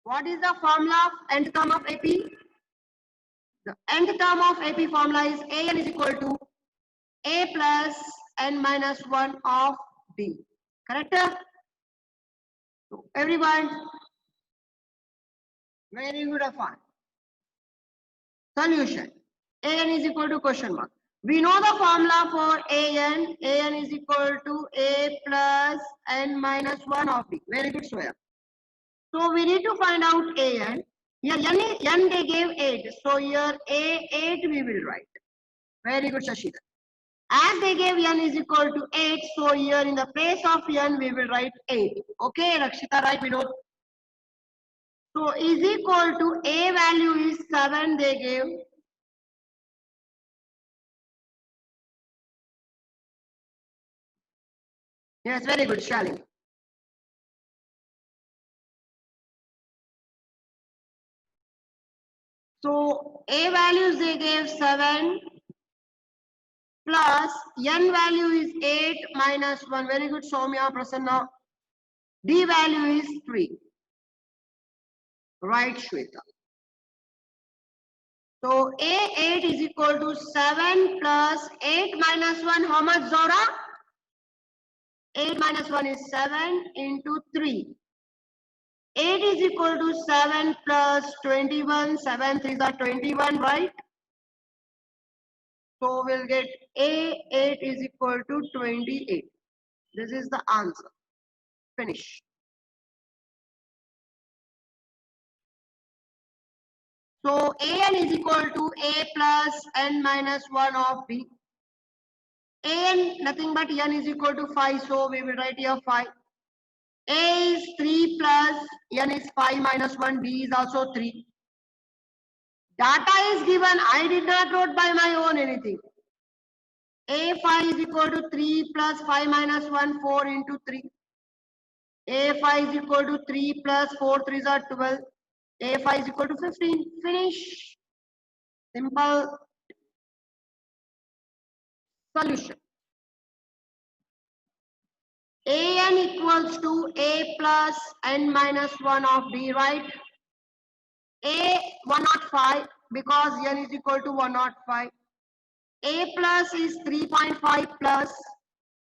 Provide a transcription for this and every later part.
What is the formula of nth term of AP? The nth term of AP formula is AN is equal to A plus N minus 1 of D. Correct? So everyone, very good fun. Solution. AN is equal to question mark. We know the formula for AN. AN is equal to A plus N minus 1 of D. Very good, Soya. So we need to find out AN. Here N they gave 8. So here A8 we will write. Very good, Shashida. As they gave N is equal to 8. So here in the place of N we will write 8. Okay, Rakshita, right? We know. So is equal to A value is 7 they gave. Yes, very good, Shalini. So A values they gave 7 plus N value is 8 minus 1. Very good, Soumya, Prasanna. D value is 3. Right, Shweta. So A8 is equal to 7 plus 8 minus 1. How much, Zora? 8 minus 1 is 7 into 3. 8 is equal to 7 plus 21. 7 3s are 21, right? So we'll get A8 is equal to 28. This is the answer. Finish. So AN is equal to A plus N minus 1 of B. AN nothing but N is equal to 5. So we will write here 5. A is 3 plus N is 5 minus 1. D is also 3. Data is given. I did not wrote by my own anything. A5 is equal to 3 plus 5 minus 1, 4 into 3. A5 is equal to 3 plus 4 3s are 12. A5 is equal to 15. Finish. Simple. Solution. AN equals to A plus N minus 1 of D, right? A 105 because N is equal to 105. A plus is 3.5 plus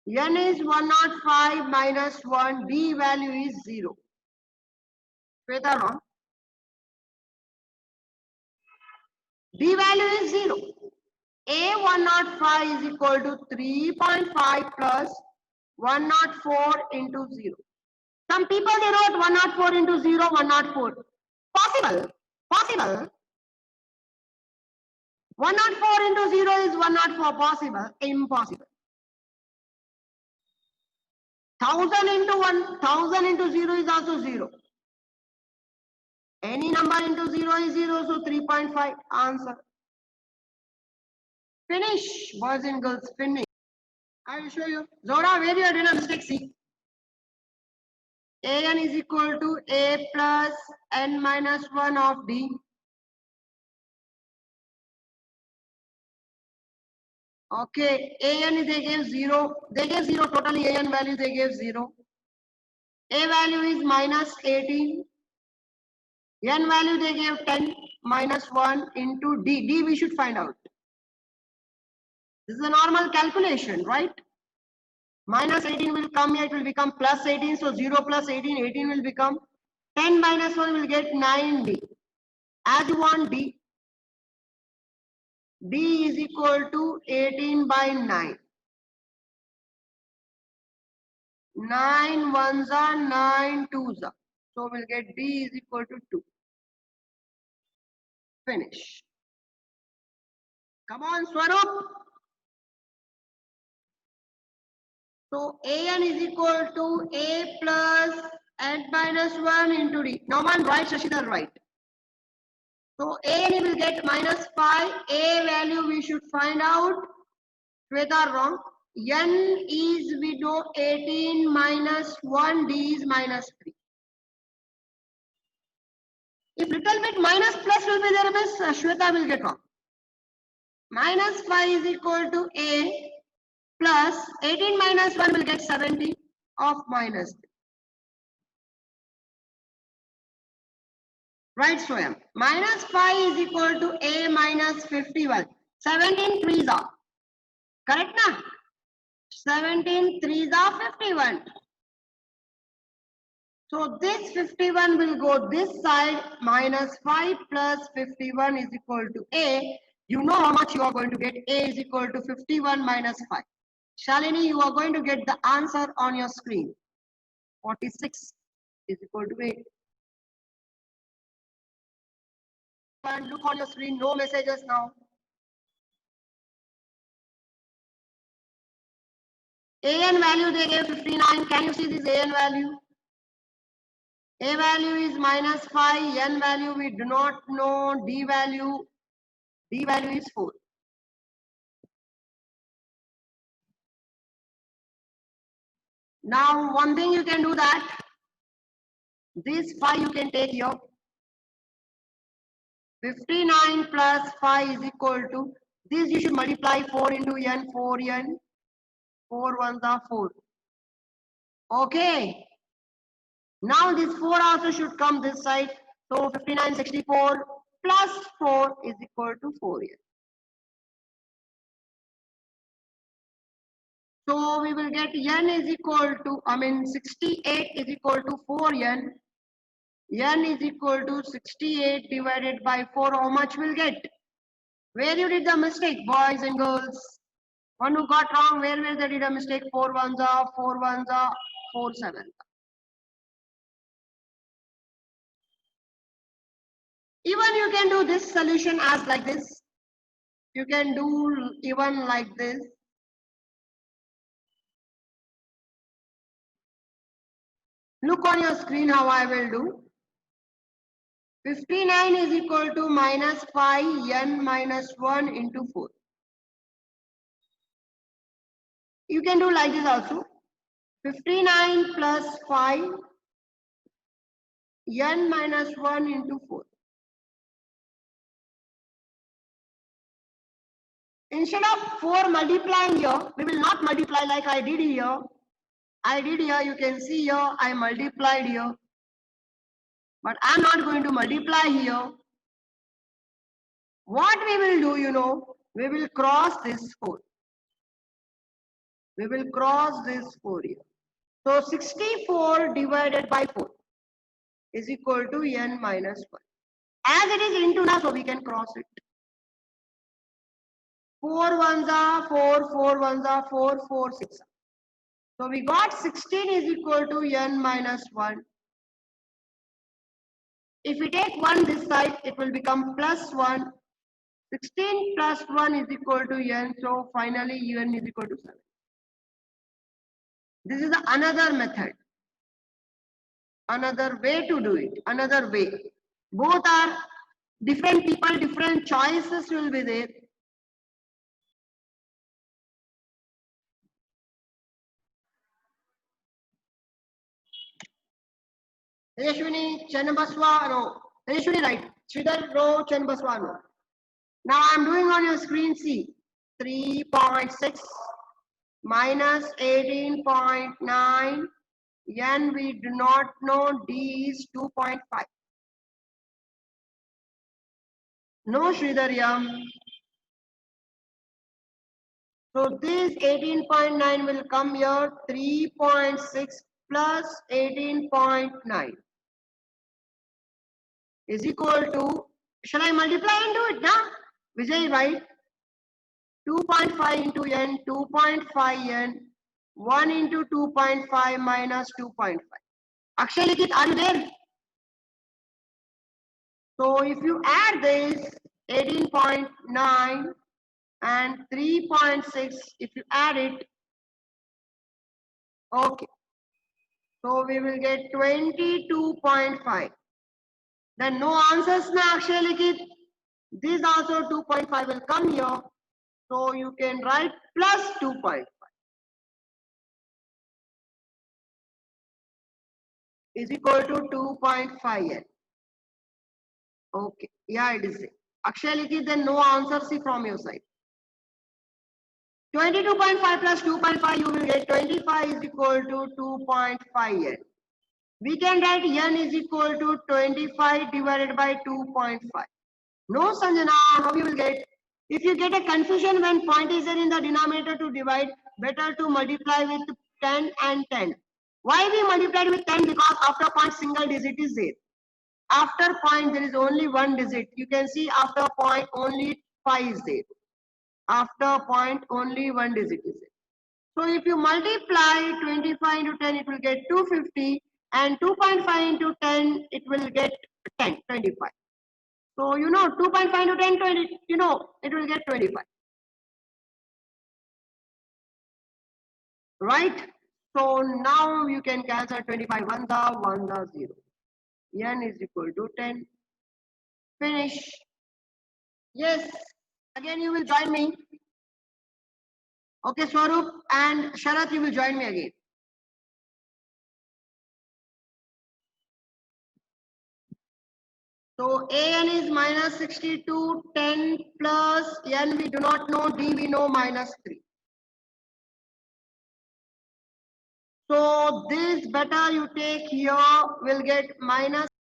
N is 105 minus 1. D value is 0. Shweta, wrong. D value is 0. A 105 is equal to 3.5 plus 104 into 0. Some people they wrote 104 into 0, 104. Possible. Possible. 104 into 0 is 104. Possible. Impossible. 1000 into 1000 into 0 is also 0. Any number into 0 is 0. So 3.5 answer. Finish. Boys and girls, finish. I will show you. Zora, where you are doing a mistake? See. AN is equal to A plus N minus 1 of D. Okay, AN they gave 0. They gave 0 totally. AN value they gave 0. A value is minus 18. N value they gave 10 minus 1 into D. D we should find out. This is a normal calculation, right? Minus 18 will come here, it will become plus 18. So 0 plus 18, 18 will become 10 minus 1 will get 9D. As you want D. D is equal to 18 by 9. 9 ones are 9 twos are. So we'll get D is equal to 2. Finish. Come on, Swarup. So AN is equal to A plus N minus 1 into D. No one right, Shashidhar right. So AN will get minus 5. A value we should find out. Shweta wrong. N is we know 18 minus 1. D is minus 3. If little bit minus plus will be there, means Shweta will get wrong. Minus 5 is equal to A plus 18 minus 1 will get 70 of minus 3. Right, Swayam. Minus 5 is equal to A minus 51. 17 threes are. Correct na? 17 threes are 51. So this 51 will go this side. Minus 5 plus 51 is equal to A. You know how much you are going to get. A is equal to 51 minus 5. Shalini, you are going to get the answer on your screen. 46 is equal to 8. And look on your screen, no messages now. AN value they gave 59. Can you see this AN value? A value is minus 5. N value we do not know. D value is 4. Now one thing you can do that. This 5 you can take here. 59 plus 5 is equal to, this you should multiply 4 into N, 4N. 4 ones are 4. Okay. Now this 4 also should come this side. So 59, 64 plus 4 is equal to 4N. So we will get N is equal to, 68 is equal to 4N. N is equal to 68 divided by 4. How much we'll get? Where you did the mistake, boys and girls? One who got wrong, where they did a mistake? 4 ones are, 4 ones are, 4 sevens. Even you can do this solution as like this. You can do even like this. Look on your screen how I will do. 59 is equal to minus 5 N minus 1 into 4. You can do like this also. 59 plus 5 N minus 1 into 4. Instead of 4 multiplying here, we will not multiply like I did here. You can see here, I multiplied here. But I'm not going to multiply here. What we will do, we will cross this 4. We will cross this 4 here. So 64 divided by 4 is equal to N minus 1. As it is into now, so we can cross it. 4 ones are 4, 4 ones are 4, 4 6. So we got 16 is equal to N minus 1. If we take 1 this side, it will become plus 1. 16 plus 1 is equal to N. So finally N is equal to 7. This is another method. Another way to do it. Another way. Both are different people, different choices will be there. Tejashwini Channabaswa, no. Tejashwini right. Sridhar, no. Channabaswa, no. Now I'm doing on your screen, see. 3.6 minus 18.9. N we do not know. D is 2.5. No, Sridhar, Yam. So this 18.9 will come here. 3.6 plus 18.9 is equal to, shall I multiply and do it now? Vijay, right? 2.5 into N, 2.5 N, 1 into 2.5 minus 2.5. Akshay Likit, are you there? So if you add this 18.9 and 3.6, if you add it, okay. So we will get 22.5. Then no answers now, Akshay Likit. This also 2.5 will come here. So you can write plus 2.5 is equal to 2.5N. Okay, yeah, it is. Akshay Likit, then no answer see from your side. 22.5 plus 2.5, you will get 25 is equal to 2.5N. We can write n is equal to 25 divided by 2.5. No, Sanjana, how you will get? If you get a confusion when point is there in the denominator to divide, better to multiply with 10 and 10. Why we multiplied with 10? Because after point single digit is there. After point there is only one digit. You can see after point only 5 is there. After point only one digit is there. So if you multiply 25 into 10, it will get 250, and 2.5 into 10, it will get 10, 25. So you know 2.5 into 10, 20, you know it will get 25. Right? So now you can cancel 25 1 the 0. N is equal to 10. Finish. Yes. Again you will join me. Okay, Swarup and Sharath, you will join me again. So an is minus 62, 10 plus n we do not know, d we know minus 3. So this better you take here will get minus